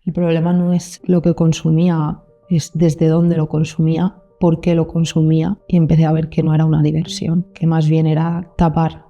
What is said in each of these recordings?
El problema no es lo que consumía, es desde dónde lo consumía, por qué lo consumía, y empecé a ver que no era una diversión, que más bien era tapar.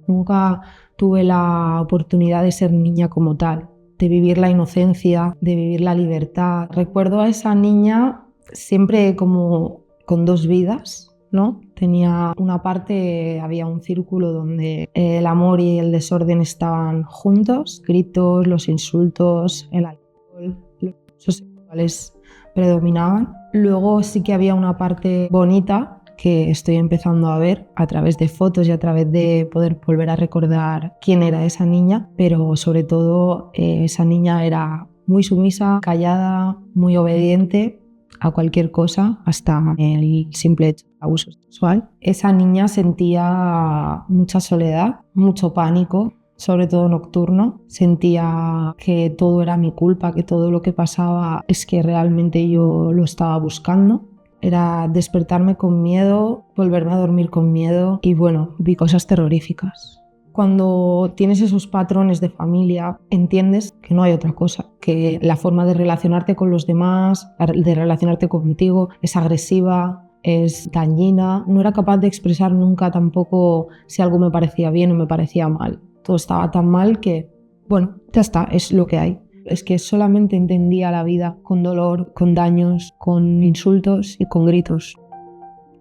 Nunca tuve la oportunidad de ser niña como tal, de vivir la inocencia, de vivir la libertad. Recuerdo a esa niña siempre como con dos vidas, ¿no? Tenía una parte, había un círculo donde el amor y el desorden estaban juntos, gritos, los insultos, el alcohol, los abusos sexuales predominaban. Luego sí que había una parte bonita que estoy empezando a ver a través de fotos y a través de poder volver a recordar quién era esa niña, pero sobre todo esa niña era muy sumisa, callada, muy obediente a cualquier cosa, hasta el simple hecho de abuso sexual. Esa niña sentía mucha soledad, mucho pánico, sobre todo nocturno. Sentía que todo era mi culpa, que todo lo que pasaba es que realmente yo lo estaba buscando. Era despertarme con miedo, volverme a dormir con miedo y bueno, vi cosas terroríficas. Cuando tienes esos patrones de familia, entiendes que no hay otra cosa, que la forma de relacionarte con los demás, de relacionarte contigo, es agresiva, es dañina. No era capaz de expresar nunca tampoco si algo me parecía bien o me parecía mal. Todo estaba tan mal que, bueno, ya está, es lo que hay. Es que solamente entendía la vida con dolor, con daños, con insultos y con gritos.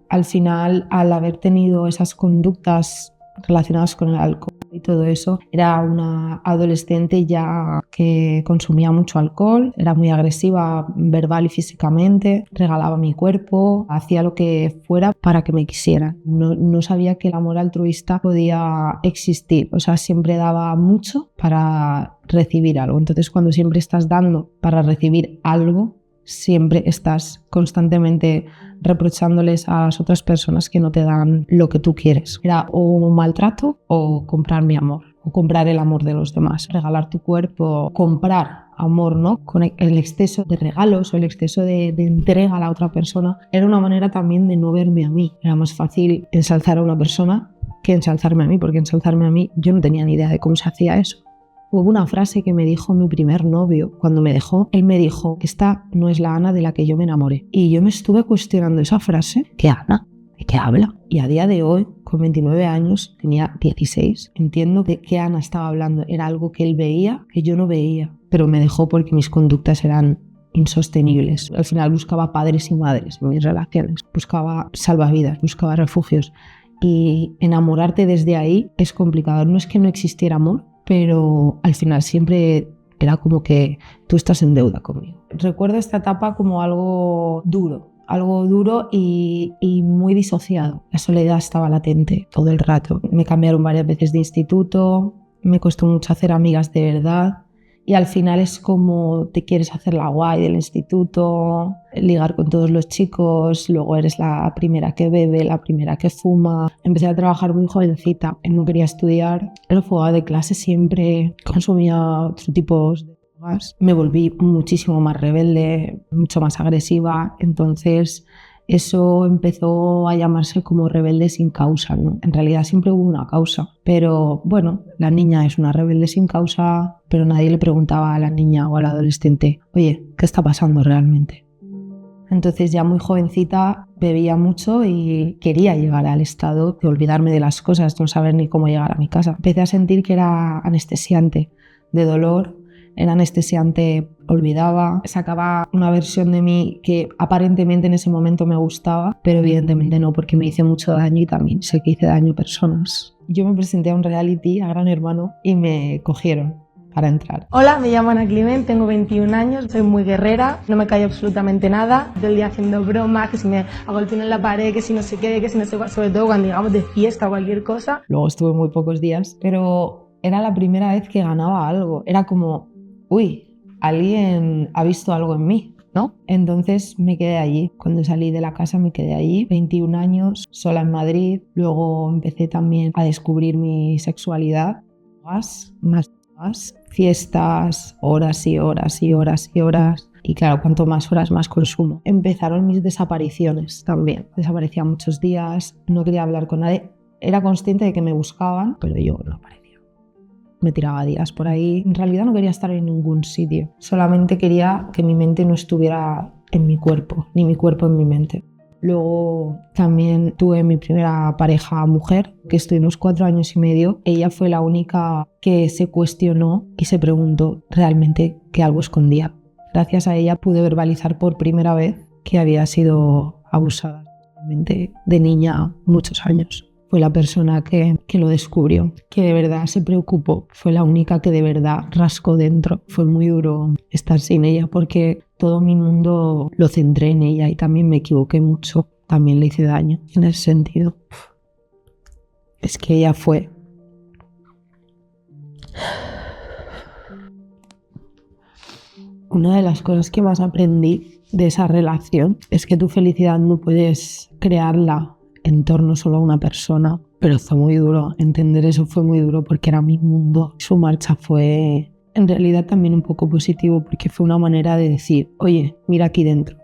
Al final, al haber tenido esas conductas relacionadas con el alcohol y todo eso, era una adolescente ya que consumía mucho alcohol, era muy agresiva verbal y físicamente, regalaba mi cuerpo, hacía lo que fuera para que me quisieran. No sabía que el amor altruista podía existir, o sea, siempre daba mucho para recibir algo. Entonces, cuando siempre estás dando para recibir algo, siempre estás constantemente reprochándoles a las otras personas que no te dan lo que tú quieres. Era o un maltrato o comprar mi amor, o comprar el amor de los demás, regalar tu cuerpo, comprar amor, ¿no? Con el exceso de regalos o el exceso de entrega a la otra persona. Era una manera también de no verme a mí. Era más fácil ensalzar a una persona que ensalzarme a mí, porque ensalzarme a mí yo no tenía ni idea de cómo se hacía eso. Hubo una frase que me dijo mi primer novio cuando me dejó. Él me dijo, esta no es la Ana de la que yo me enamoré. Y yo me estuve cuestionando esa frase. ¿Qué Ana? ¿De qué habla? Y a día de hoy, con 29 años, tenía 16, entiendo de qué Ana estaba hablando. Era algo que él veía, que yo no veía. Pero me dejó porque mis conductas eran insostenibles. Al final buscaba padres y madres en mis relaciones. Buscaba salvavidas, buscaba refugios. Y enamorarte desde ahí es complicado. No es que no existiera amor, pero al final siempre era como que tú estás en deuda conmigo. Recuerdo esta etapa como algo duro y muy disociado. La soledad estaba latente todo el rato. Me cambiaron varias veces de instituto, me costó mucho hacer amigas de verdad. Y al final es como te quieres hacer la guay del instituto, ligar con todos los chicos, luego eres la primera que bebe, la primera que fuma. Empecé a trabajar muy jovencita, no quería estudiar, era fugada de clase siempre, consumía otro tipo de drogas. Me volví muchísimo más rebelde, mucho más agresiva, entonces eso empezó a llamarse como rebelde sin causa, ¿no? En realidad siempre hubo una causa, pero bueno, la niña es una rebelde sin causa, pero nadie le preguntaba a la niña o al adolescente, oye, ¿qué está pasando realmente? Entonces ya muy jovencita bebía mucho y quería llegar al estado de olvidarme de las cosas, no saber ni cómo llegar a mi casa. Empecé a sentir que era anestesiante de dolor, era anestesiante, olvidaba, sacaba una versión de mí que aparentemente en ese momento me gustaba, pero evidentemente no, porque me hice mucho daño y también sé que hice daño a personas. Yo me presenté a un reality, a Gran Hermano, y me cogieron para entrar. Hola, me llamo Ana Climent, tengo 21 años, soy muy guerrera, no me callo absolutamente nada, todo el día haciendo bromas, que si me hago el pino en la pared, que si no sé qué, que si no sé cuál, sobre todo cuando llegamos de fiesta o cualquier cosa. Luego estuve muy pocos días, pero era la primera vez que ganaba algo, era como, uy, alguien ha visto algo en mí, ¿no? Entonces me quedé allí. Cuando salí de la casa me quedé allí, 21 años, sola en Madrid. Luego empecé también a descubrir mi sexualidad. Más, fiestas, horas y horas y horas y horas. Y claro, cuanto más horas, más consumo. Empezaron mis desapariciones también. Desaparecía muchos días, no quería hablar con nadie. Era consciente de que me buscaban, pero yo no aparecía. me tiraba días por ahí. En realidad no quería estar en ningún sitio, solamente quería que mi mente no estuviera en mi cuerpo, ni mi cuerpo en mi mente. Luego también tuve mi primera pareja mujer, que estuvimos 4 años y medio. Ella fue la única que se cuestionó y se preguntó realmente qué algo escondía. Gracias a ella pude verbalizar por primera vez que había sido abusada de niña muchos años. Fue la persona que lo descubrió, que de verdad se preocupó. Fue la única que de verdad rascó dentro. Fue muy duro estar sin ella porque todo mi mundo lo centré en ella y también me equivoqué mucho. También le hice daño en ese sentido. Es que ella fue... Una de las cosas que más aprendí de esa relación es que tu felicidad no puedes crearla en torno solo a una persona, pero fue muy duro, entender eso fue muy duro porque era mi mundo. Su marcha fue en realidad también un poco positivo porque fue una manera de decir, oye, mira aquí dentro.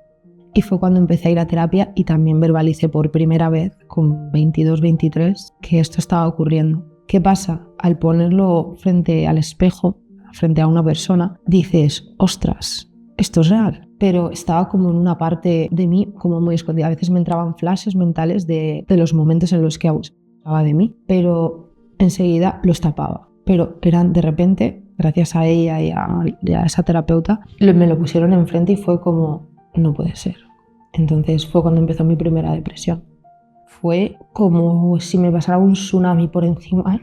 Y fue cuando empecé a ir a terapia y también verbalicé por primera vez, con 22, 23, que esto estaba ocurriendo. ¿Qué pasa? Al ponerlo frente al espejo, frente a una persona, dices, ostras, esto es real. Pero estaba como en una parte de mí como muy escondida. A veces me entraban flashes mentales de los momentos en los que abusaba de mí, pero enseguida los tapaba. Pero eran de repente, gracias a ella y a esa terapeuta, me lo pusieron enfrente y fue como, no puede ser. Entonces fue cuando empezó mi primera depresión. Fue como si me pasara un tsunami por encima.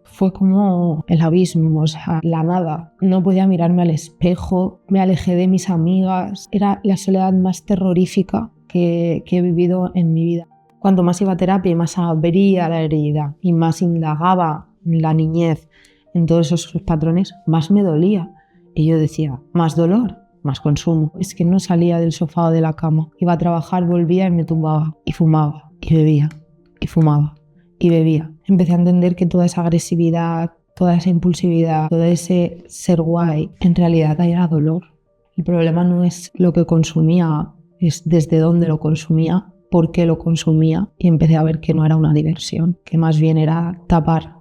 Fue como el abismo, o sea, la nada. No podía mirarme al espejo, me alejé de mis amigas. Era la soledad más terrorífica que he vivido en mi vida. Cuanto más iba a terapia y más abría la herida y más indagaba en la niñez, en todos esos patrones, más me dolía. Y yo decía, más dolor, más consumo. Es que no salía del sofá o de la cama. Iba a trabajar, volvía y me tumbaba. Y fumaba, y bebía, y fumaba. Y bebía. Empecé a entender que toda esa agresividad, toda esa impulsividad, todo ese ser guay, en realidad era dolor. El problema no es lo que consumía, es desde dónde lo consumía, por qué lo consumía, y empecé a ver que no era una diversión, que más bien era tapar,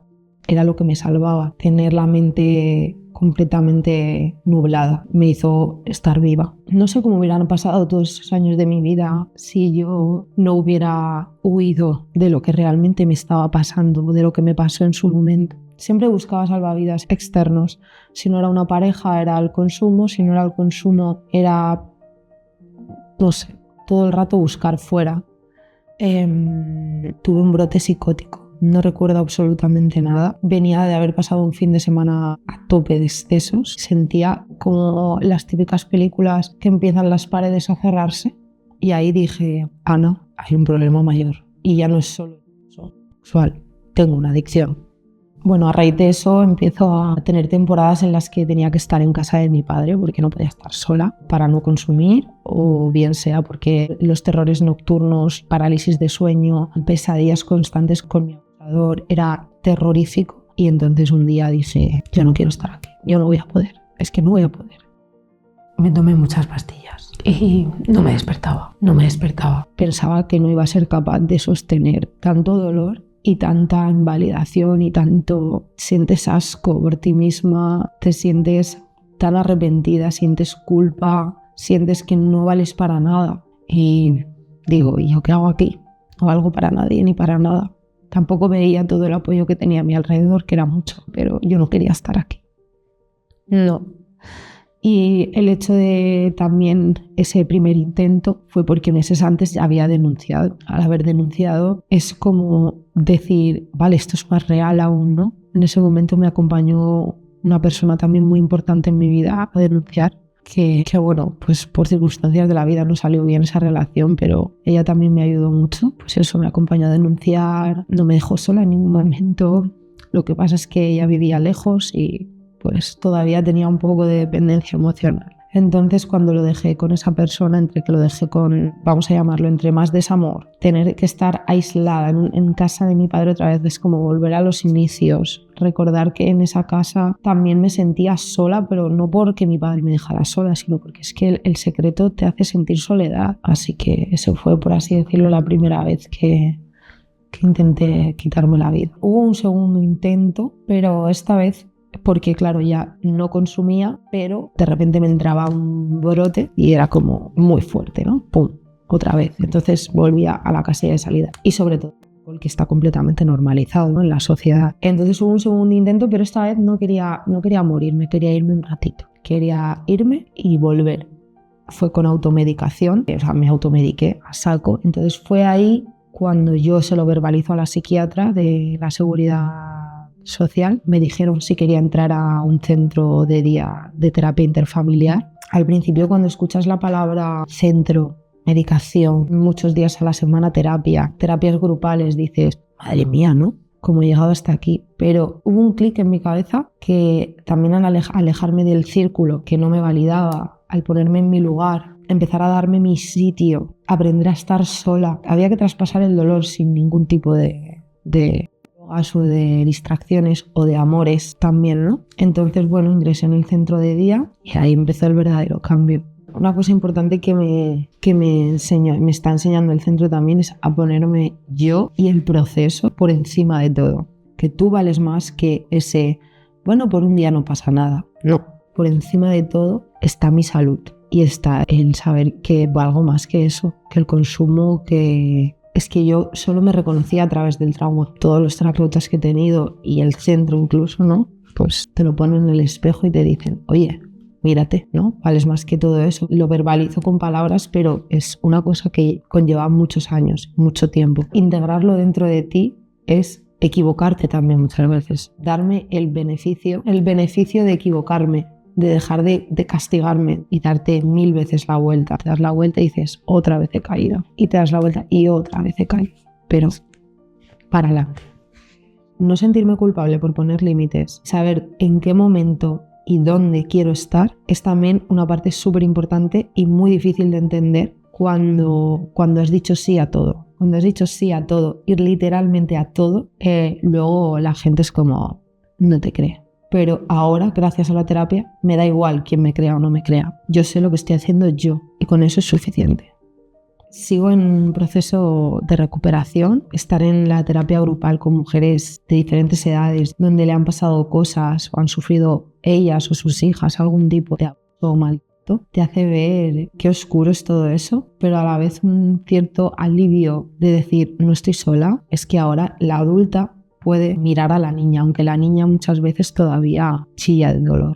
era lo que me salvaba. Tener la mente completamente nublada me hizo estar viva. No sé cómo hubieran pasado todos esos años de mi vida si yo no hubiera huido de lo que realmente me estaba pasando, de lo que me pasó en su momento. Siempre buscaba salvavidas externos. Si no era una pareja, era el consumo. Si no era el consumo, era, no sé, todo el rato buscar fuera. Tuve un brote psicótico. No recuerdo absolutamente nada. Venía de haber pasado un fin de semana a tope de excesos. Sentía como las típicas películas que empiezan las paredes a cerrarse. Y ahí dije, Ana, hay un problema mayor. Y ya no es solo sexual, tengo una adicción. Bueno, a raíz de eso empiezo a tener temporadas en las que tenía que estar en casa de mi padre porque no podía estar sola para no consumir, o bien sea porque los terrores nocturnos, parálisis de sueño, pesadillas constantes con mi abusador era terrorífico. Y entonces un día dije, yo no quiero estar aquí, yo no voy a poder, es que no voy a poder. Me tomé muchas pastillas y no me despertaba. Pensaba que no iba a ser capaz de sostener tanto dolor y tanta invalidación y tanto sientes asco por ti misma, te sientes tan arrepentida, sientes culpa, sientes que no vales para nada. Y digo, ¿y yo qué hago aquí? No valgo para nadie ni para nada. Tampoco veía todo el apoyo que tenía a mi alrededor, que era mucho, pero yo no quería estar aquí. No. Y el hecho de también ese primer intento fue porque meses antes ya había denunciado. Al haber denunciado es como decir, vale, esto es más real aún, ¿no? En ese momento me acompañó una persona también muy importante en mi vida a denunciar, que bueno, pues por circunstancias de la vida no salió bien esa relación, pero ella también me ayudó mucho. Pues eso, me acompañó a denunciar, no me dejó sola en ningún momento. Lo que pasa es que ella vivía lejos y pues todavía tenía un poco de dependencia emocional. Entonces cuando lo dejé con esa persona, entre que lo dejé con, vamos a llamarlo, entre más desamor, tener que estar aislada en casa de mi padre otra vez es como volver a los inicios, recordar que en esa casa también me sentía sola, pero no porque mi padre me dejara sola, sino porque es que el secreto te hace sentir soledad. Así que eso fue, por así decirlo, la primera vez que que intenté quitarme la vida. Hubo un segundo intento, pero esta vez porque claro, ya no consumía, pero de repente me entraba un brote y era como muy fuerte, ¿no? ¡Pum! Otra vez. Entonces volvía a la casilla de salida. Y sobre todo, que está completamente normalizado, ¿no?, en la sociedad. Entonces hubo un segundo intento, pero esta vez no quería morirme, quería irme un ratito. Quería irme y volver. Fue con automedicación, o sea, me automediqué a saco. Entonces fue ahí cuando yo se lo verbalizo a la psiquiatra de la seguridad social. Me dijeron si quería entrar a un centro de día de terapia interfamiliar. Al principio, cuando escuchas la palabra centro, medicación, muchos días a la semana terapias grupales, dices, madre mía, ¿no? ¿Cómo he llegado hasta aquí? Pero hubo un clic en mi cabeza que también al alejarme del círculo que no me validaba, al ponerme en mi lugar, empezar a darme mi sitio, aprender a estar sola, había que traspasar el dolor sin ningún tipo de o de distracciones o de amores también, ¿no? Entonces, bueno, ingresé en el centro de día y ahí empezó el verdadero cambio. Una cosa importante que me está enseñando el centro también es a ponerme yo y el proceso por encima de todo. Que tú vales más que ese, bueno, por un día no pasa nada. No, por encima de todo está mi salud y está el saber que valgo más que eso, que el consumo, que... Es que yo solo me reconocía a través del trauma. Todos los terapeutas que he tenido y el centro incluso, ¿no? Pues te lo ponen en el espejo y te dicen, oye, mírate, ¿no? Vales más que todo eso. Lo verbalizo con palabras, pero es una cosa que conlleva muchos años, mucho tiempo. Integrarlo dentro de ti es equivocarte también muchas veces. Darme el beneficio de equivocarme, de dejar de castigarme y darte 1000 veces la vuelta. Te das la vuelta y dices, otra vez he caído. Y te das la vuelta y otra vez he caído. Pero para adelante. No sentirme culpable por poner límites. Saber en qué momento y dónde quiero estar es también una parte súper importante y muy difícil de entender cuando has dicho sí a todo. Cuando has dicho sí a todo, ir literalmente a todo, luego la gente es como, no te cree. Pero ahora, gracias a la terapia, me da igual quién me crea o no me crea. Yo sé lo que estoy haciendo yo y con eso es suficiente. Sigo en un proceso de recuperación, estar en la terapia grupal con mujeres de diferentes edades, donde le han pasado cosas o han sufrido ellas o sus hijas algún tipo de abuso o maltrato, te hace ver qué oscuro es todo eso, pero a la vez un cierto alivio de decir, no estoy sola, es que ahora la adulta puede mirar a la niña, aunque la niña muchas veces todavía chilla de dolor.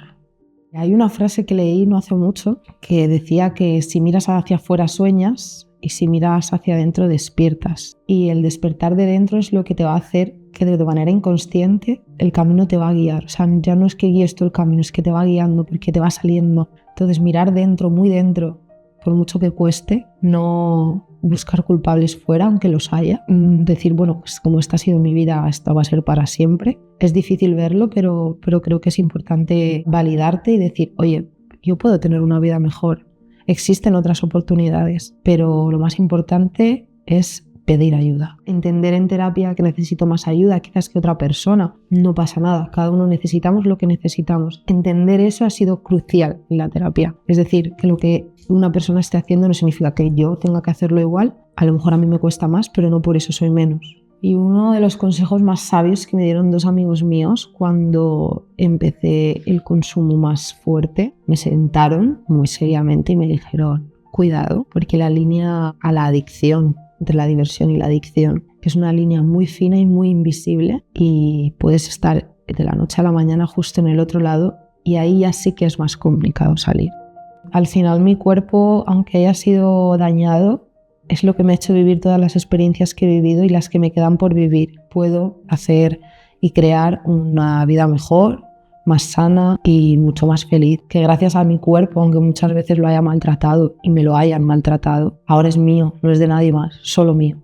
Hay una frase que leí no hace mucho que decía que si miras hacia afuera sueñas y si miras hacia adentro despiertas. Y el despertar de dentro es lo que te va a hacer que de manera inconsciente el camino te va a guiar. O sea, ya no es que guíes tú el camino, es que te va guiando porque te va saliendo. Entonces mirar dentro, muy dentro, por mucho que cueste, no buscar culpables fuera, aunque los haya. Decir, bueno, pues como esta ha sido mi vida, esta va a ser para siempre. Es difícil verlo, pero creo que es importante validarte y decir, oye, yo puedo tener una vida mejor. Existen otras oportunidades, pero lo más importante es pedir ayuda. Entender en terapia que necesito más ayuda quizás que otra persona. No pasa nada, cada uno necesitamos lo que necesitamos. Entender eso ha sido crucial en la terapia. Es decir, que lo que una persona esté haciendo no significa que yo tenga que hacerlo igual. A lo mejor a mí me cuesta más, pero no por eso soy menos. Y uno de los consejos más sabios que me dieron 2 amigos míos cuando empecé el consumo más fuerte, me sentaron muy seriamente y me dijeron, cuidado, porque la línea a la adicción, entre la diversión y la adicción, es una línea muy fina y muy invisible y puedes estar de la noche a la mañana justo en el otro lado y ahí ya sí que es más complicado salir. Al final mi cuerpo, aunque haya sido dañado, es lo que me ha hecho vivir todas las experiencias que he vivido y las que me quedan por vivir. Puedo hacer y crear una vida mejor, más sana y mucho más feliz, que gracias a mi cuerpo, aunque muchas veces lo haya maltratado y me lo hayan maltratado, ahora es mío, no es de nadie más, solo mío.